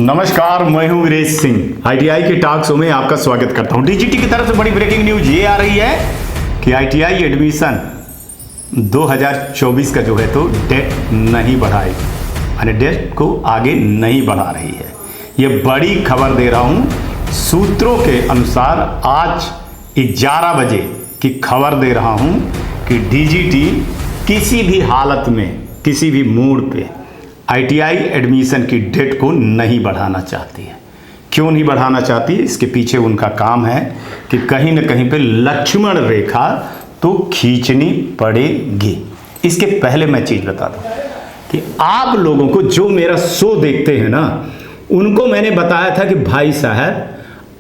नमस्कार, मैं हूं वीरेश सिंह। आईटीआई के टॉक शो में आपका स्वागत करता हूं। डीजीटी की तरफ से बड़ी ब्रेकिंग न्यूज ये आ रही है कि आईटीआई एडमिशन 2024 का जो है तो डेट नहीं बढ़ाई, यानी डेट को आगे नहीं बढ़ा रही है। ये बड़ी खबर दे रहा हूं सूत्रों के अनुसार। आज 11 बजे की खबर दे रहा हूं कि डीजीटी किसी भी हालत में, किसी भी मोड़ पे आईटीआई एडमिशन की डेट को नहीं बढ़ाना चाहती है। क्यों नहीं बढ़ाना चाहती? इसके पीछे उनका काम है कि कहीं न कहीं पे लक्ष्मण रेखा तो खींचनी पड़ेगी। इसके पहले मैं चीज़ बता दूं कि आप लोगों को जो मेरा शो देखते हैं ना, उनको मैंने बताया था कि भाई साहब,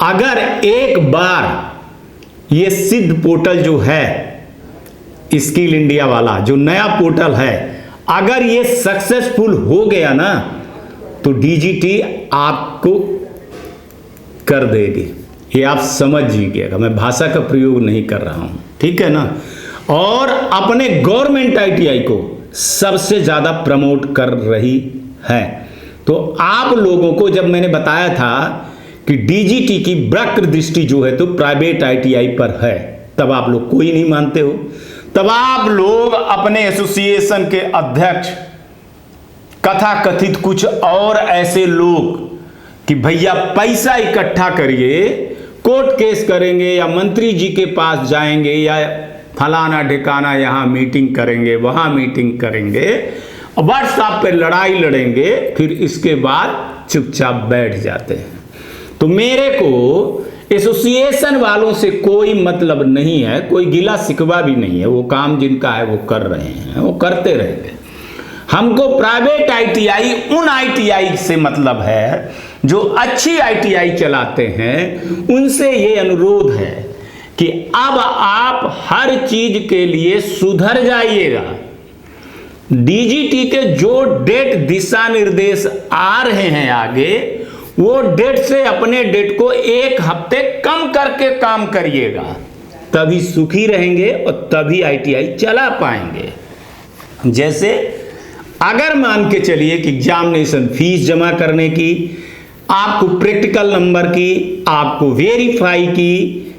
अगर एक बार ये सिद्ध पोर्टल जो है, स्किल इंडिया वाला जो नया पोर्टल है, अगर ये सक्सेसफुल हो गया ना तो डीजीटी आपको कर देगी। ये आप समझ लीजिएगा, मैं भाषा का प्रयोग नहीं कर रहा हूं, ठीक है ना। और अपने गवर्नमेंट आईटीआई को सबसे ज्यादा प्रमोट कर रही है। तो आप लोगों को जब मैंने बताया था कि डीजीटी की वक्र दृष्टि जो है तो प्राइवेट आईटीआई पर है, तब आप लोग कोई नहीं मानते हो। तब आप लोग अपने एसोसिएशन के अध्यक्ष, कथा कथित कुछ और ऐसे लोग कि भैया पैसा इकट्ठा करिए, कोर्ट केस करेंगे या मंत्री जी के पास जाएंगे या फलाना ठिकाना यहाँ मीटिंग करेंगे, वहाँ मीटिंग करेंगे, व्हाट्सएप पे लड़ाई लड़ेंगे, फिर इसके बाद चुपचाप बैठ जाते हैं। तो मेरे को एसोसिएशन वालों से कोई मतलब नहीं है, कोई गिला शिकवा भी नहीं है। वो काम जिनका है वो कर रहे हैं, वो करते रहेंगे। हमको प्राइवेट आईटीआई, उन आईटीआई से मतलब है जो अच्छी आईटीआई चलाते हैं। उनसे ये अनुरोध है कि अब आप हर चीज के लिए सुधर जाइएगा। डीजीटी के जो डेट दिशा निर्देश आ रहे हैं आगे, वो डेट से अपने डेट को 1 हफ्ते कम करके काम करिएगा, तभी सुखी रहेंगे और तभी आईटीआई चला पाएंगे। जैसे अगर मान के चलिए कि एग्जामिनेशन फीस जमा करने की, आपको प्रैक्टिकल नंबर की, आपको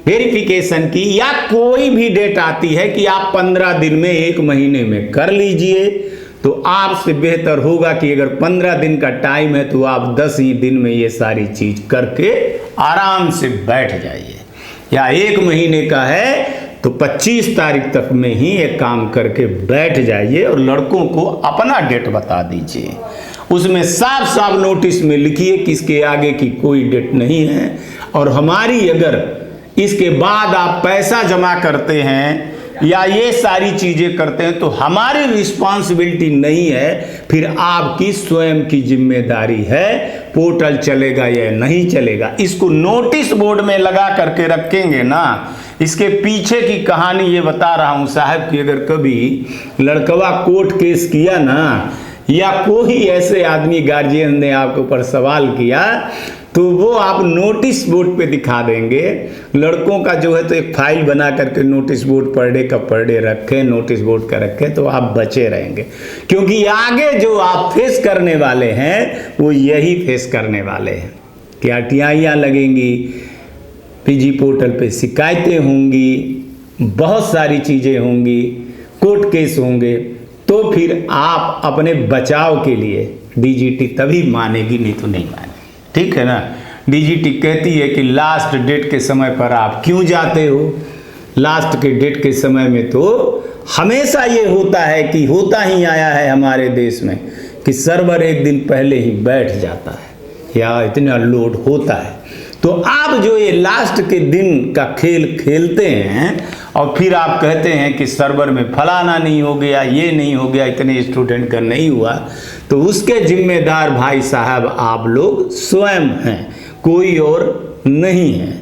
वेरिफिकेशन की, या कोई भी डेट आती है कि आप 15 दिन में, 1 महीने में कर लीजिए, तो आपसे बेहतर होगा कि अगर 15 दिन का टाइम है तो आप 10 ही दिन में ये सारी चीज करके आराम से बैठ जाइए। या 1 महीने का है तो 25 तारीख तक में ही ये काम करके बैठ जाइए और लड़कों को अपना डेट बता दीजिए। उसमें साफ साफ नोटिस में लिखिए कि इसके आगे की कोई डेट नहीं है, और हमारी अगर इसके बाद आप पैसा जमा करते हैं या ये सारी चीजें करते हैं तो हमारी रिस्पॉन्सिबिलिटी नहीं है, फिर आपकी स्वयं की जिम्मेदारी है। पोर्टल चलेगा या नहीं चलेगा, इसको नोटिस बोर्ड में लगा करके रखेंगे ना। इसके पीछे की कहानी ये बता रहा हूं साहब कि अगर कभी लड़कवा कोर्ट केस किया ना, या कोई ऐसे आदमी गार्जियन ने आपके ऊपर सवाल किया, तो वो आप नोटिस बोर्ड पे दिखा देंगे। लड़कों का जो है तो एक फाइल बना करके नोटिस बोर्ड पर डे का पर डे रखें, नोटिस बोर्ड का रखें, तो आप बचे रहेंगे। क्योंकि आगे जो आप फेस करने वाले हैं वो यही फेस करने वाले हैं कि आरटीआईयां लगेंगी, पीजी पोर्टल पे शिकायतें होंगी, बहुत सारी चीज़ें होंगी, कोर्ट केस होंगे। तो फिर आप अपने बचाव के लिए डीजीटी तभी मानेगी, नहीं तो नहीं मानेगी, ठीक है ना। डीजीटी कहती है कि लास्ट डेट के समय पर आप क्यों जाते हो। लास्ट के डेट के समय में तो हमेशा ये होता है कि होता ही आया है हमारे देश में कि सर्वर एक दिन पहले ही बैठ जाता है या इतना लोड होता है। तो आप जो ये लास्ट के दिन का खेल खेलते हैं और फिर आप कहते हैं कि सर्वर में फलाना नहीं हो गया, ये नहीं हो गया, इतने स्टूडेंट का नहीं हुआ, तो उसके जिम्मेदार भाई साहब आप लोग स्वयं हैं, कोई और नहीं है,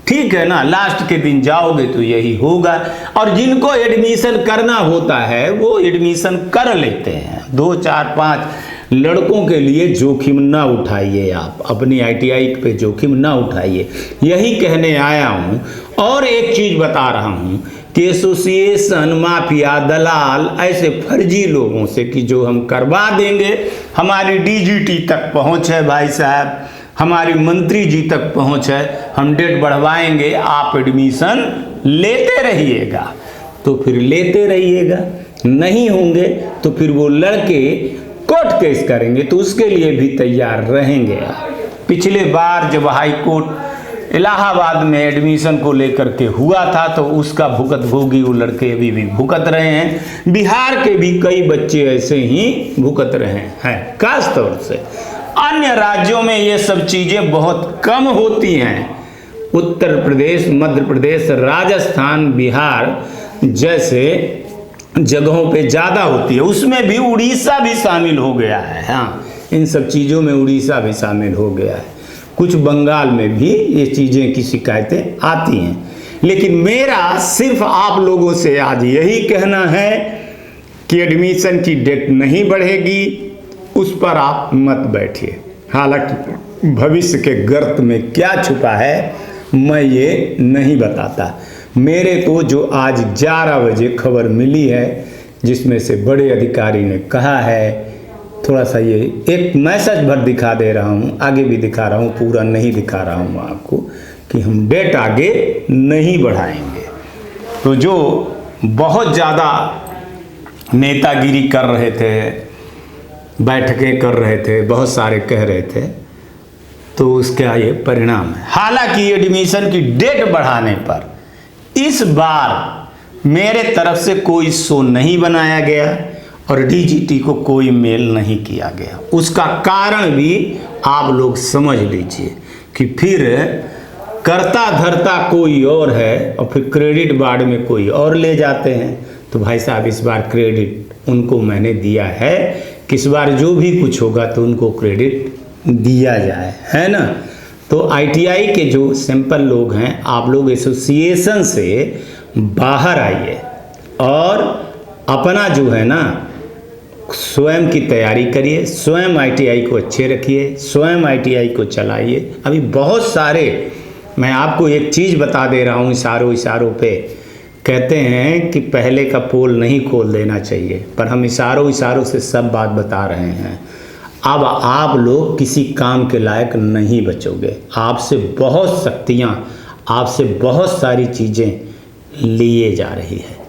ठीक है ना। लास्ट के दिन जाओगे तो यही होगा। और जिनको एडमिशन करना होता है वो एडमिशन कर लेते हैं। 2, 4, 5 लड़कों के लिए जोखिम ना उठाइए, आप अपनी आईटीआई पे जोखिम ना उठाइए, यही कहने आया हूं। और एक चीज बता रहा हूं कि एसोसिएशन, माफिया, दलाल, ऐसे फर्जी लोगों से कि जो हम करवा देंगे, हमारी डीजीटी तक पहुंच है भाई साहब। हमारी मंत्री जी तक पहुंच है, हम डेट बढ़वाएंगे, आप एडमिशन लेते रहिएगा। तो फिर लेते रहिएगा, नहीं होंगे तो फिर वो लड़के कोर्ट केस करेंगे, तो उसके लिए भी तैयार रहेंगे। पिछले बार जब हाई कोर्ट इलाहाबाद में एडमिशन को लेकर के हुआ था तो उसका भुगत भोगी वो लड़के अभी भी भुगत रहे हैं। बिहार के भी कई बच्चे ऐसे ही भुगत रहे हैं। खास तौर से अन्य राज्यों में ये सब चीज़ें बहुत कम होती हैं। उत्तर प्रदेश, मध्य प्रदेश, राजस्थान, बिहार जैसे जगहों पे ज़्यादा होती है। उसमें भी उड़ीसा भी शामिल हो गया है। हाँ, इन सब चीज़ों में उड़ीसा भी शामिल हो गया है। कुछ बंगाल में भी ये चीज़ें की शिकायतें आती हैं। लेकिन मेरा सिर्फ आप लोगों से आज यही कहना है कि एडमिशन की डेट नहीं बढ़ेगी, उस पर आप मत बैठिए। हालांकि भविष्य के गर्त में क्या छुपा है मैं ये नहीं बताता। मेरे को जो आज 11 बजे खबर मिली है, जिसमें से बड़े अधिकारी ने कहा है, थोड़ा सा ये एक मैसेज भर दिखा दे रहा हूँ, आगे भी दिखा रहा हूँ, पूरा नहीं दिखा रहा हूँ आपको, कि हम डेट आगे नहीं बढ़ाएंगे। तो जो बहुत ज़्यादा नेतागिरी कर रहे थे, बैठकें कर रहे थे, बहुत सारे कह रहे थे, तो उसका ये परिणाम है। हालांकि एडमिशन की डेट बढ़ाने पर इस बार मेरे तरफ से कोई शो नहीं बनाया गया और डीजीटी को कोई मेल नहीं किया गया। उसका कारण भी आप लोग समझ लीजिए कि फिर करता धरता कोई और है और फिर क्रेडिट बार्ड में कोई और ले जाते हैं। तो भाई साहब, इस बार क्रेडिट उनको मैंने दिया है कि इस बार जो भी कुछ होगा तो उनको क्रेडिट दिया जाए, है ना। तो आईटीआई के जो सिंपल लोग हैं, आप लोग एसोसिएशन से बाहर आइए और अपना जो है ना स्वयं की तैयारी करिए, स्वयं आईटीआई को अच्छे रखिए, स्वयं आईटीआई को चलाइए। अभी बहुत सारे, मैं आपको एक चीज़ बता दे रहा हूँ, इशारों पे कहते हैं कि पहले का पोल नहीं खोल देना चाहिए, पर हम इशारों से सब बात बता रहे हैं। अब आप लोग किसी काम के लायक नहीं बचोगे। आपसे बहुत शक्तियाँ, आपसे बहुत सारी चीज़ें लिए जा रही है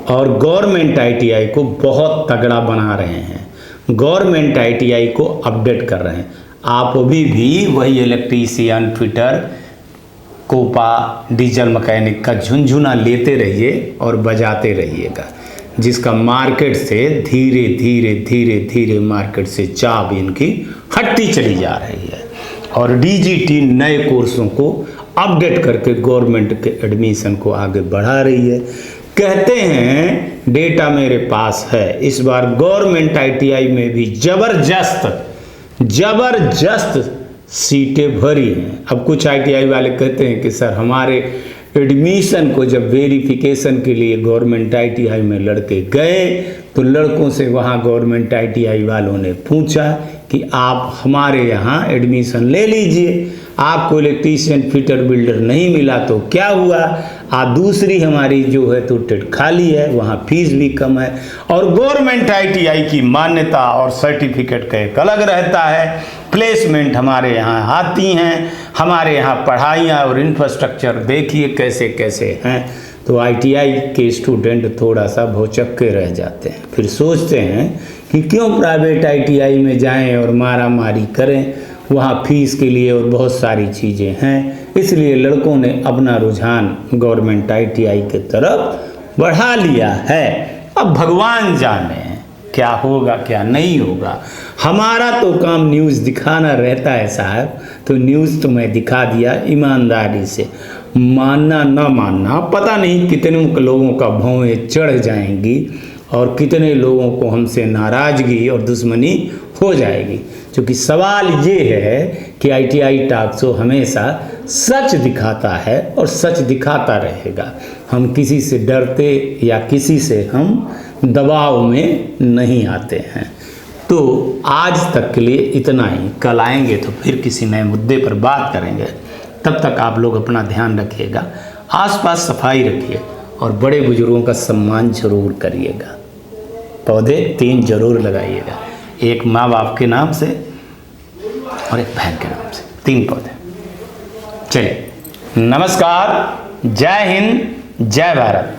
और गवर्नमेंट आईटीआई को बहुत तगड़ा बना रहे हैं, गवर्नमेंट आईटीआई को अपडेट कर रहे हैं। आप अभी भी वही electrician, fitter, COPA, diesel mechanic का झुनझुना लेते रहिए और बजाते रहिएगा, जिसका मार्केट से धीरे धीरे मार्केट से चाब इनकी हटती चली जा रही है। और डीजीटी नए कोर्सों को अपडेट करके गवर्नमेंट के एडमिशन को आगे बढ़ा रही है। कहते हैं डेटा मेरे पास है, इस बार गवर्नमेंट आईटीआई में भी जबरदस्त सीटें भरी हैं। अब कुछ आईटीआई वाले कहते हैं कि सर हमारे एडमिशन को जब वेरिफिकेशन के लिए गवर्नमेंट आईटीआई में लड़के गए तो लड़कों से वहाँ गवर्नमेंट आईटीआई वालों ने पूछा कि आप हमारे यहाँ एडमिशन ले लीजिए, आपको इलेक्ट्रीशियन, फिटर, बिल्डर नहीं मिला तो क्या हुआ। दूसरी हमारी जो है तो टेट खाली है, वहाँ फीस भी कम है और गवर्नमेंट आईटीआई की मान्यता और सर्टिफिकेट का एक अलग रहता है। प्लेसमेंट हमारे यहाँ आती हैं, हमारे यहाँ पढ़ाइयाँ और इंफ्रास्ट्रक्चर देखिए कैसे कैसे हैं। तो आईटीआई के स्टूडेंट थोड़ा सा भौचक्के रह जाते हैं, फिर सोचते हैं कि क्यों प्राइवेट आईटीआई में जाएं और मारा मारी करें, वहाँ फीस के लिए और बहुत सारी चीज़ें हैं। इसलिए लड़कों ने अपना रुझान गवर्नमेंट आईटीआई के तरफ बढ़ा लिया है। अब भगवान जाने क्या होगा क्या नहीं होगा। हमारा तो काम न्यूज़ दिखाना रहता है साहब, तो न्यूज़ तो मैं दिखा दिया ईमानदारी से। मानना ना मानना पता नहीं कितने लोगों का भौंहें चढ़ जाएंगी और कितने लोगों को हमसे नाराज़गी और दुश्मनी हो जाएगी। क्योंकि सवाल ये है कि आईटीआई टॉक शो हमेशा सच दिखाता है और सच दिखाता रहेगा। हम किसी से डरते या किसी से हम दबाव में नहीं आते हैं। तो आज तक के लिए इतना ही, कल आएंगे तो फिर किसी नए मुद्दे पर बात करेंगे। तब तक आप लोग अपना ध्यान रखिएगा, आसपास सफाई रखिए और बड़े बुजुर्गों का सम्मान जरूर करिएगा। पौधे 3 जरूर लगाइएगा, एक माँ बाप के नाम से और एक बहन के नाम से। 3 पौधे। चलिए, नमस्कार, जय हिंद, जय भारत।